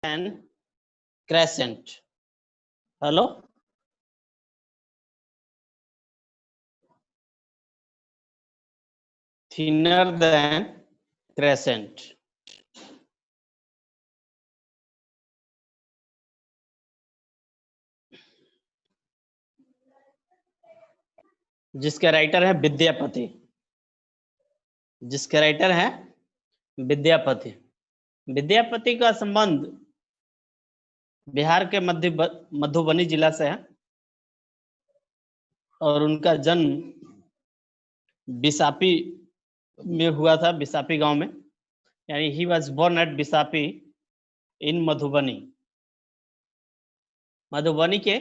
than crescent. Hello? Thinner than crescent. जिसके writer है विद्यापति, जिसके राइटर है विद्यापति। विद्यापति का संबंध बिहार के मधुबनी जिला से है और उनका जन्म बिसापी में हुआ था, बिसापी गांव में, यानी ही वाज बोर्न एट बिसापी इन मधुबनी। मधुबनी के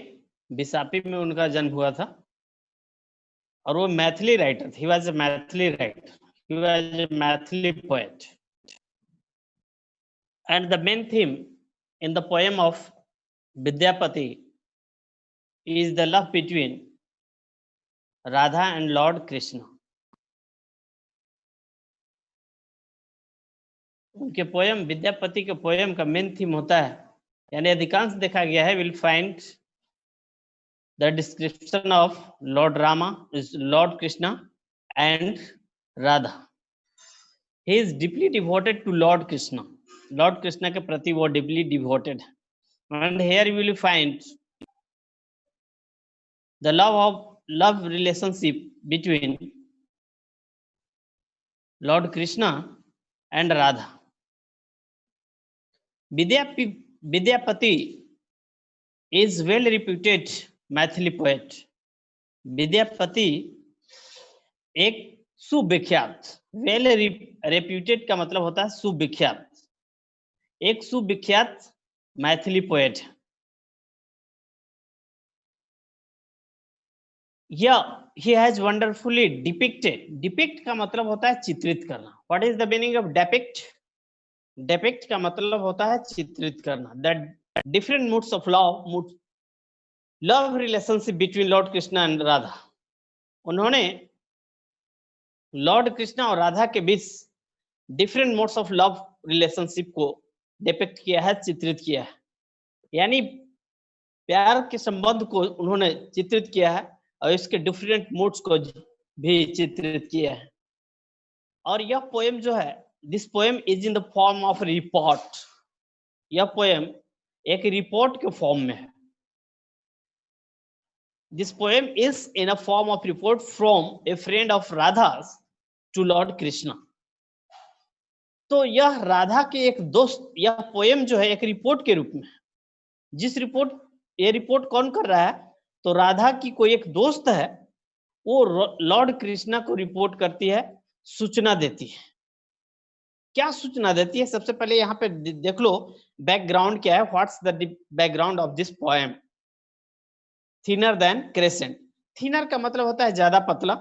बिसापी में उनका जन्म हुआ था और वो मैथिली राइटर थे। He was a Maithili writer, he was a Maithili poet. And the main theme in the poem of Vidyapati is the love between Radha and Lord Krishna. उनके पोयम, विद्यापति के पोयम का मेन थीम होता है, यानी अधिकांश देखा गया है, will find the description of Lord Rama, Lord Krishna and Radha. He is deeply devoted to Lord Krishna, Lord Krishna के प्रति वो डीपली डिवोटेड है। And here you will find the love relationship between Lord Krishna and Radha. Vidyapati is well reputed Maithili poet. Vidyapati एक सुविख्यात, well reputed का मतलब होता है सुविख्यात, एक सुविख्यात मैथिली पोएट है। he has wonderfully depicted, depict का मतलब होता है चित्रित करना। what is the meaning of depict? depict का मतलब होता है चित्रित करना। the different moods of love relationship between Lord Krishna and Radha. उन्होंने लॉर्ड कृष्णा और राधा के बीच different modes of love relationship को डिपिक्ट किया है, चित्रित किया है, यानी प्यार के संबंध को उन्होंने चित्रित किया है और इसके डिफरेंट मूड्स को भी चित्रित किया है। और यह पोएम जो है, this poem is in the form of report. यह पोएम एक रिपोर्ट के फॉर्म में है। This poem is in a form of report from a friend of Radha to Lord Krishna. तो यह राधा के एक दोस्त, यह पोएम जो है एक रिपोर्ट के रूप में है। जिस रिपोर्ट, ये रिपोर्ट कौन कर रहा है? तो राधा की कोई एक दोस्त है, वो लॉर्ड कृष्णा को रिपोर्ट करती है, सूचना देती है। क्या सूचना देती है? सबसे पहले यहाँ पे देख लो बैकग्राउंड क्या है। What's the background of this poem? Thinner than crescent. Thinner का मतलब होता है ज्यादा पतला,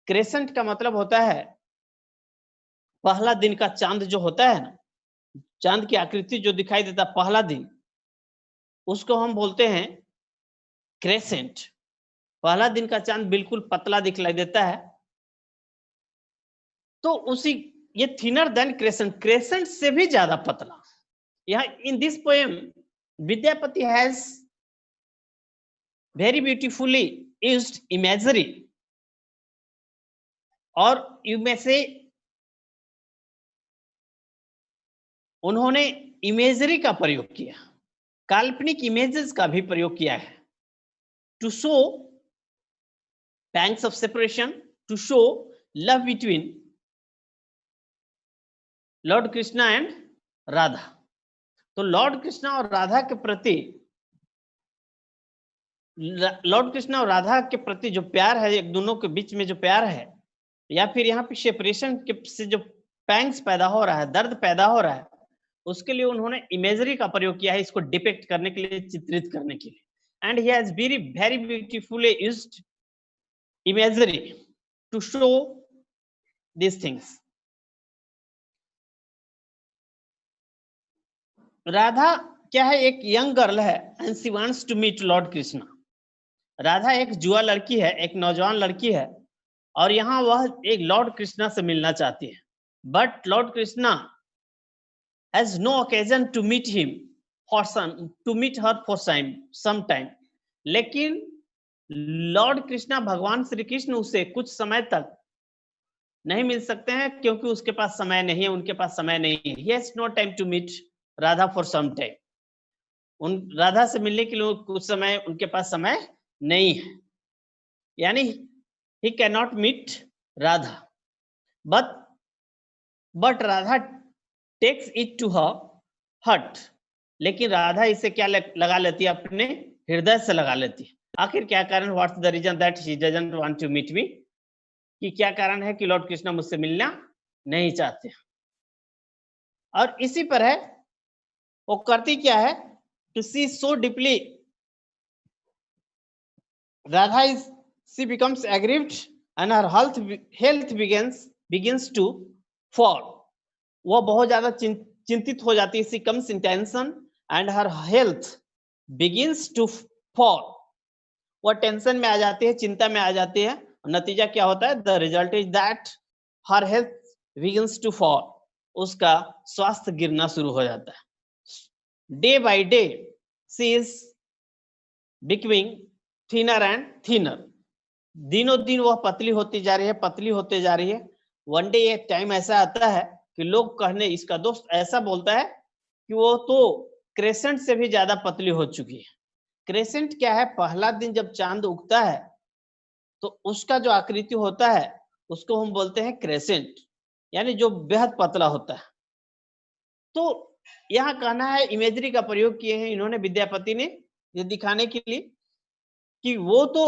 क्रेसेंट का मतलब होता है पहला दिन का चांद जो होता है ना, चांद की आकृति जो दिखाई देता पहला दिन, उसको हम बोलते हैं क्रेसेंट। पहला दिन का चांद बिल्कुल पतला दिखलाई देता है, तो उसी, ये थिनर देन क्रेसेंट, क्रेसेंट से भी ज्यादा पतला। यहाँ in this poem Vidyapati has very beautifully used imagery, और यू में से उन्होंने इमेजरी का प्रयोग किया, काल्पनिक इमेजेस का भी प्रयोग किया है, to show pangs of separation, to show love between Lord Krishna and Radha. तो लॉर्ड कृष्णा और राधा के प्रति, लॉर्ड कृष्णा और राधा के प्रति जो प्यार है, एक दोनों के बीच में जो प्यार है, या फिर यहाँ पे सेपरेशन के से जो पैंग्स पैदा हो रहा है, दर्द पैदा हो रहा है, उसके लिए उन्होंने इमेजरी का प्रयोग किया है, इसको डिपिक्ट करने के लिए, चित्रित करने के लिए। And he has very beautifully used imagery to show these things. Radha क्या है? एक यंग गर्ल है and she wants to meet Lord Krishna. Radha एक जुआ लड़की है, एक नौजवान लड़की है, और यहाँ वह एक लॉर्ड कृष्णा से मिलना चाहती है, but Lord Krishna has no occasion to meet him for to meet her for some time, लेकिन लॉर्ड कृष्णा भगवान श्री कृष्ण उसे कुछ समय तक नहीं मिल सकते हैं क्योंकि उसके पास समय नहीं है, उनके पास समय नहीं है। He has no time to meet Radha for some time. उन राधा से मिलने के लिए कुछ समय उनके पास समय नहीं है, यानी he cannot meet Radha, but Radha takes it to her heart, लेकिन राधा इसे क्या लगा लेती है, अपने हृदय से लगा लेती है। आखिर क्या कारण, what's the reason that she doesn't want to meet me, कि क्या कारण है कि लॉर्ड कृष्णा मुझसे मिलना नहीं चाहते। और इसी पर है, वो करती क्या है, to see so deeply Radha is she becomes aggrieved and her health begins to fall, वो बहुत ज्यादा चिंतित हो जाती है, she comes in tension and her health begins to fall, वो टेंशन में आ जाती है, चिंता में आ जाती है। नतीजा क्या होता है, the result is that her health begins to fall, उसका स्वास्थ्य गिरना शुरू हो जाता है। Day by day she is becoming thinner and thinner, दिनों दिन वह पतली होती जा रही है, पतली होते जा रही है। वन डे एक टाइम ऐसा आता है कि लोग कहने, इसका दोस्त ऐसा बोलता है कि वो तो क्रेसेंट से भी ज्यादा पतली हो चुकी है। क्रेसेंट क्या है, पहला दिन जब चांद उगता है तो उसका जो आकृति होता है उसको हम बोलते हैं क्रेसेंट, यानी जो बेहद पतला होता है। तो यहाँ कहना है, इमेजरी का प्रयोग किए हैं इन्होंने, विद्यापति ने, ये दिखाने के लिए कि वो तो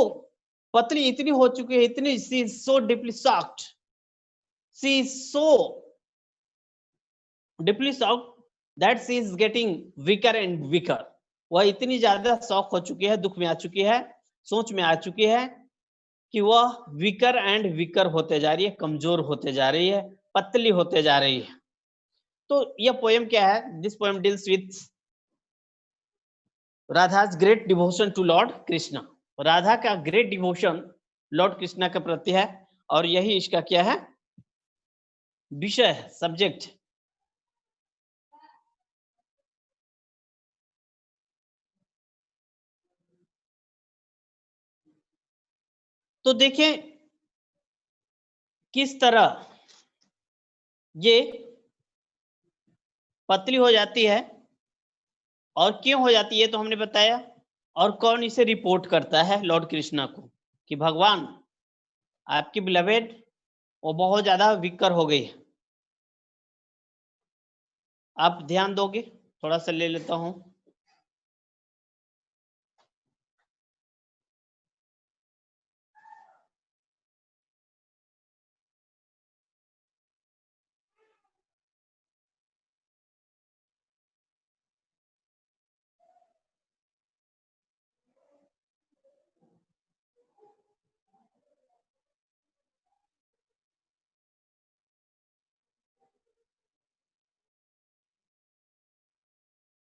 पतली इतनी हो चुकी है, इतनी, she is so deeply shocked, she is so deeply shocked that she is getting weaker and weaker, वह इतनी ज्यादा शॉक हो चुकी है, दुख में आ चुकी है, सोच में आ चुकी है कि वह वीकर एंड वीकर होते जा रही है, कमजोर होते जा रही है, पतली होते जा रही है। तो यह पोएम क्या है, this poem deals with Radha's great devotion to Lord Krishna, Radha का ग्रेट डिवोशन लॉर्ड कृष्णा के प्रति है, और यही इसका क्या है, विषय है, सब्जेक्ट। तो देखें किस तरह ये पतली हो जाती है, और क्यों हो जाती है तो हमने बताया, और कौन इसे रिपोर्ट करता है लॉर्ड कृष्णा को, कि भगवान आपकी बिलवेड वो बहुत ज्यादा विकर हो गई है। आप ध्यान दोगे, थोड़ा सा ले लेता हूं।